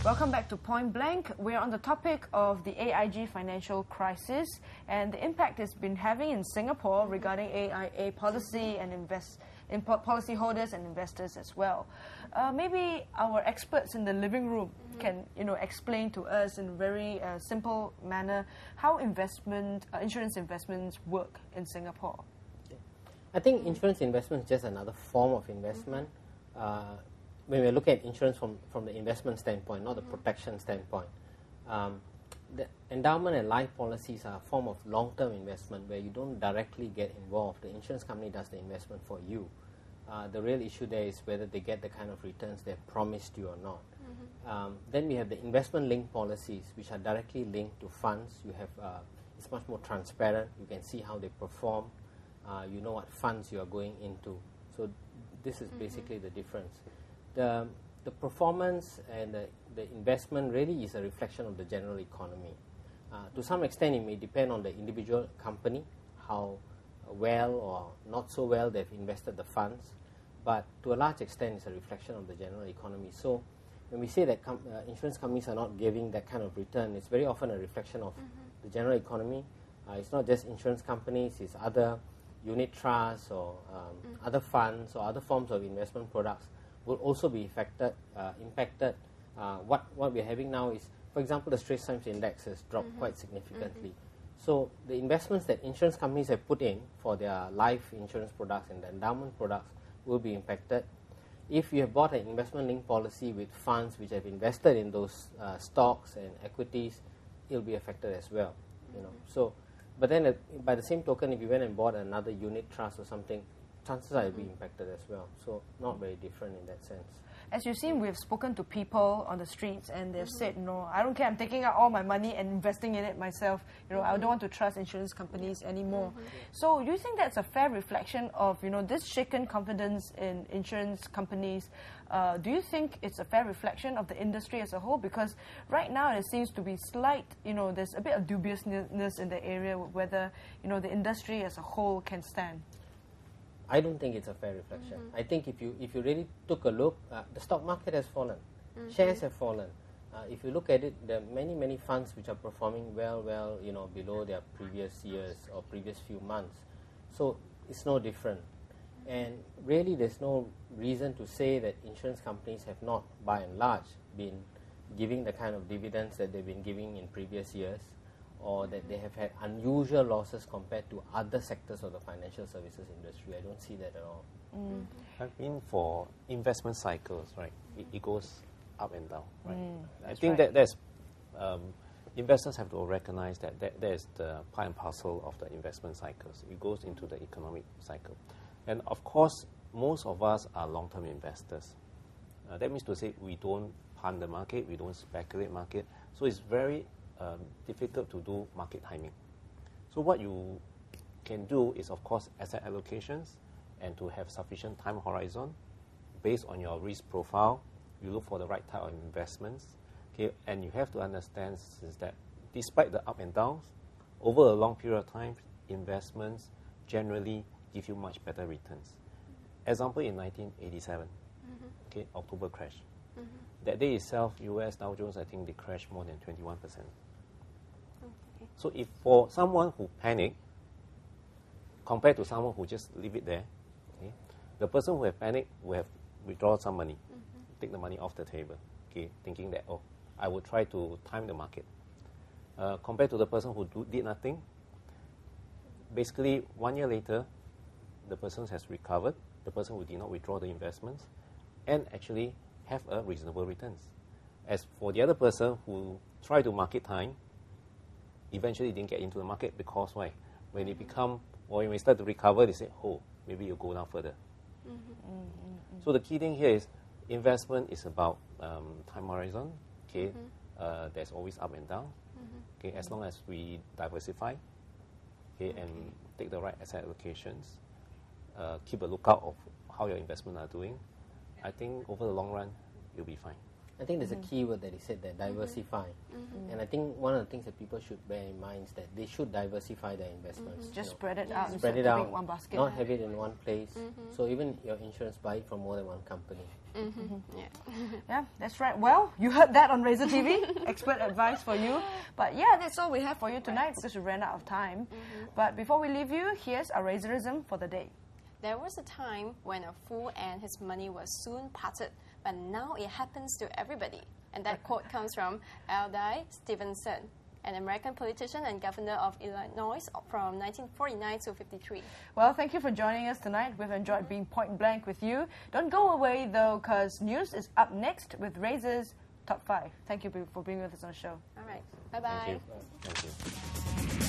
Welcome back to Point Blank. We're on the topic of the AIG financial crisis and the impact it's been having in Singapore regarding AIA policy and policyholders and investors as well. Maybe our experts in the living room can, explain to us in a very simple manner how insurance investments work in Singapore. I think insurance investment is just another form of investment. When we look at insurance from the investment standpoint, not the protection standpoint. The endowment and life policies are a form of long-term investment where you don't directly get involved. The insurance company does the investment for you. The real issue there is whether they get the kind of returns they've promised you or not. Then we have the investment-linked policies, which are directly linked to funds. You have it's much more transparent. You can see how they perform. You know what funds you are going into. So this is basically the difference. The performance and the investment really is a reflection of the general economy. To some extent, it may depend on the individual company, how well or not so well they've invested the funds, but to a large extent, it's a reflection of the general economy. So when we say that insurance companies are not giving that kind of return, it's very often a reflection of the general economy. It's not just insurance companies, it's other unit trusts or other funds or other forms of investment products will also be impacted. What we're having now is, for example, the Straits Times Index has dropped quite significantly. So the investments that insurance companies have put in for their life insurance products and the endowment products will be impacted. If you have bought an investment-linked policy with funds which have invested in those stocks and equities, it'll be affected as well. So, but then by the same token, if you went and bought another unit trust or something, chances are it will be impacted as well. So not very different in that sense. As you've seen, we've spoken to people on the streets and they've said, no, I don't care, I'm taking out all my money and investing in it myself. I don't want to trust insurance companies anymore. So do you think that's a fair reflection of, this shaken confidence in insurance companies? Do you think it's a fair reflection of the industry as a whole? Because right now there seems to be slight, there's a bit of dubiousness in the area whether, the industry as a whole can stand. I don't think it's a fair reflection. I think if you really took a look, the stock market has fallen. Shares have fallen. If you look at it, there are many funds which are performing well, below their previous years or previous few months. So it's no different. And really there's no reason to say that insurance companies have not, by and large, been giving the kind of dividends that they've been giving in previous years, or that they have had unusual losses compared to other sectors of the financial services industry. I don't see that at all. I mean, for investment cycles, right, it goes up and down, right? I think that there's investors have to recognize that there's the part and parcel of the investment cycles. It goes into the economic cycle. And of course, most of us are long-term investors. That means to say we don't punt the market, we don't speculate market. So it's very difficult to do market timing. So what you can do is, of course, asset allocations and to have sufficient time horizon based on your risk profile. You look for the right type of investments. Okay, and you have to understand is that despite the up and downs, over a long period of time, investments generally give you much better returns. Example in 1987, okay, October crash. That day itself, US Dow Jones, I think they crashed more than 21%. So if for someone who panicked, compared to someone who just leave it there, okay, the person who have panicked will have withdrawn some money, take the money off the table, okay, thinking that, oh, I will try to time the market. Compared to the person who did nothing, basically 1 year later, the person has recovered, the person who did not withdraw the investments, and actually have a reasonable returns. As for the other person who tried to market time, eventually didn't get into the market because why? When it become, or when we start to recover, they say, oh, maybe you'll go down further. So the key thing here is investment is about time horizon. Okay, there's always up and down. Okay, as long as we diversify, okay, and take the right asset allocations, keep a lookout of how your investment are doing. I think over the long run, you'll be fine. I think there's a key word that he said there, diversify. And I think one of the things that people should bear in mind is that they should diversify their investments. Just spread it out Spread instead it of out, keeping one basket. not have it in one place. So even your insurance, buy it from more than one company. Yeah, that's right. Well, you heard that on Razor TV. Expert advice for you. But yeah, that's all we have for you tonight because we ran out of time. But before we leave you, here's our Razorism for the day. There was a time when a fool and his money were soon parted, but now it happens to everybody. And that quote comes from Alfred Stevenson, an American politician and governor of Illinois from 1949 to 53. Well, thank you for joining us tonight. We've enjoyed being point blank with you. Don't go away though, because news is up next with Razor's Top 5. Thank you for being with us on the show. All right. Bye-bye. Thank you. Thank you.